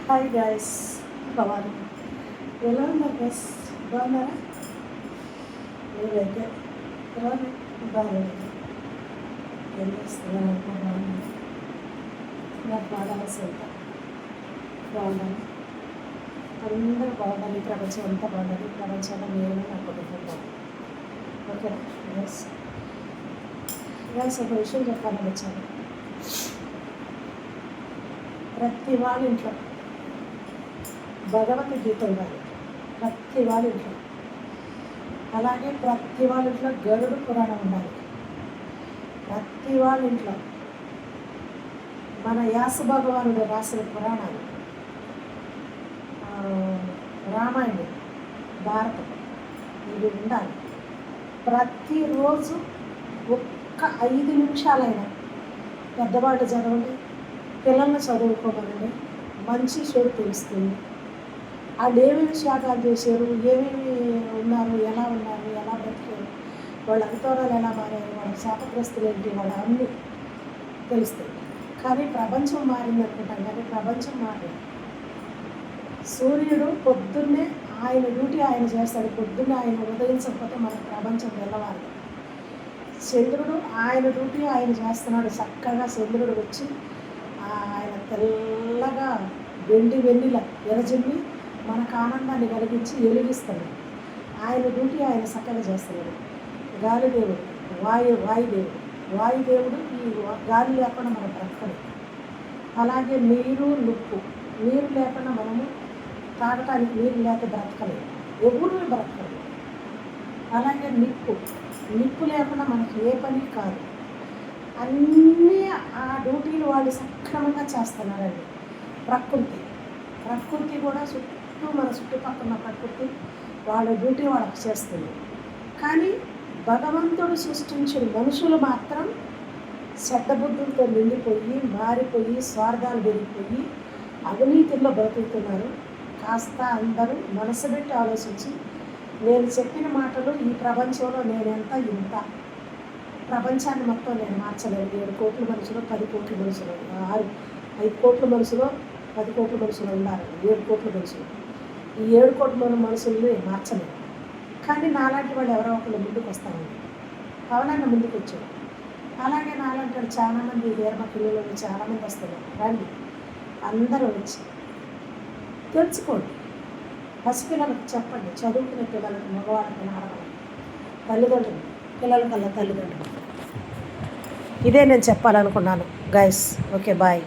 Hi guys, Bhavani ఎలా ఉన్నారు guys? బాగున్నారా? నేనైతే బాగున్నాను. ఏం చేస్తున్నాను బాగున్నాను. నాకు బాగా అవసరం బాగున్నాను. అందరూ బాగుండాలి, ప్రపంచం అంతా బాగుండాలి. ప్రపంచంలో నేను నా కుటుంబం బాగుంది. ఓకేనా గైస్? ఒక విషయం చెప్పాలని వచ్చాను. ప్రతి వాళ్ళ ఇంట్లో భగవద్గీత ఉండాలి, ప్రతి వాళ్ళ ఇంట్లో. అలాగే ప్రతి వాళ్ళ ఇంట్లో గరుడు పురాణం ఉండాలి, ప్రతి వాళ్ళ ఇంట్లో. మన వ్యాస భగవానుడు రాసిన పురాణాలు, రామాయణం, భారతం, ఇవి ఉండాలి. ప్రతిరోజు ఒక్క 5 నిమిషాలైనా పెద్దవాళ్ళు చదవండి, పిల్లల్ని చదువుకోమనండి. మంచి చెడు తెలుస్తుంది. వాళ్ళు ఏమేమి త్యాగాలు చేశారు, ఏమేమి ఉన్నారు, ఎలా బ్రతికారు, వాళ్ళ అంతరాలు ఎలా మారారు, వాళ్ళ శాపగ్రస్తులు ఏంటి, వాళ్ళ అన్నీ తెలుస్తాయి. కానీ ప్రపంచం మారింది అనుకుంటాం, కానీ ప్రపంచం మారింది. సూర్యుడు పొద్దున్నే ఆయన డ్యూటీ ఆయన చేస్తాడు, పొద్దున్నే ఆయన ఉదయించకపోతే మన ప్రపంచం వెళ్ళవాలి. చంద్రుడు ఆయన డ్యూటీ ఆయన చేస్తున్నాడు. చక్కగా చంద్రుడు వచ్చి ఆయన తెల్లగా వెన్నెల ఎరజిమ్మి మనకు ఆనందాన్ని కలిగించి వెలిగిస్తాడు. ఆయన డ్యూటీ ఆయన చక్కగా చేస్తున్నాడు. గాలిదేవుడు, వాయుదేవుడు ఈ గాలి లేకుండా మనం బ్రతకలేదు. అలాగే నీరు లేకుండా మనము తాగటానికి నీరు లేక బ్రతకలేదు, ఎవరు బ్రతకలేదు. అలాగే నిప్పు లేకుండా మనకి ఏ పని కాదు. అన్నీ ఆ డ్యూటీలు వాళ్ళు సక్రమంగా చేస్తున్నారండి. ప్రకృతి కూడా మన చుట్టుపక్కల ప్రకృతి వాళ్ళ డ్యూటీ వాళ్ళకి చేస్తుంది. కానీ భగవంతుడు సృష్టించిన మనుషులు మాత్రం శ్రద్ధబుద్ధులతో నిండిపోయి మారిపోయి స్వార్థాలు పెరిగిపోయి అవినీతిలో బ్రతుకుతున్నారు. కాస్త అందరూ మనసు పెట్టి ఆలోచించి, నేను చెప్పిన మాటలు ఈ ప్రపంచంలో నేనెంత ఇంత, ప్రపంచాన్ని మొత్తం నేను మార్చలేను. 7 కోట్ల మనుషులు, 10 కోట్ల మనుషులు, 5 కోట్ల మనుషులు, 10 కోట్ల మనుషులు ఉన్నారు. 7 కోట్ల మనుషులు. ఈ 7 కోట్ల మనుషుల్ని మార్చలేదు. కానీ నాలాంటి వాళ్ళు ఎవరో ఒకళ్ళు ముందుకు వస్తారండి. పవనాన్ని ముందుకు వచ్చాడు. అలాగే నాలాంటి వాళ్ళు చాలామంది హేర్మ పిల్లలు చాలామంది వస్తున్నారు. రండి, అందరూ వచ్చి తెలుసుకోండి. పసిపిల్లలకు చెప్పండి, చదువుకునే పిల్లలకు, మగవాళ్ళకి, ఆడవాళ్ళకి, తల్లిదండ్రులు, పిల్లల కల్లా తల్లిదండ్రులు. ఇదే నేను చెప్పాలనుకున్నాను గైస్. Okay, bye.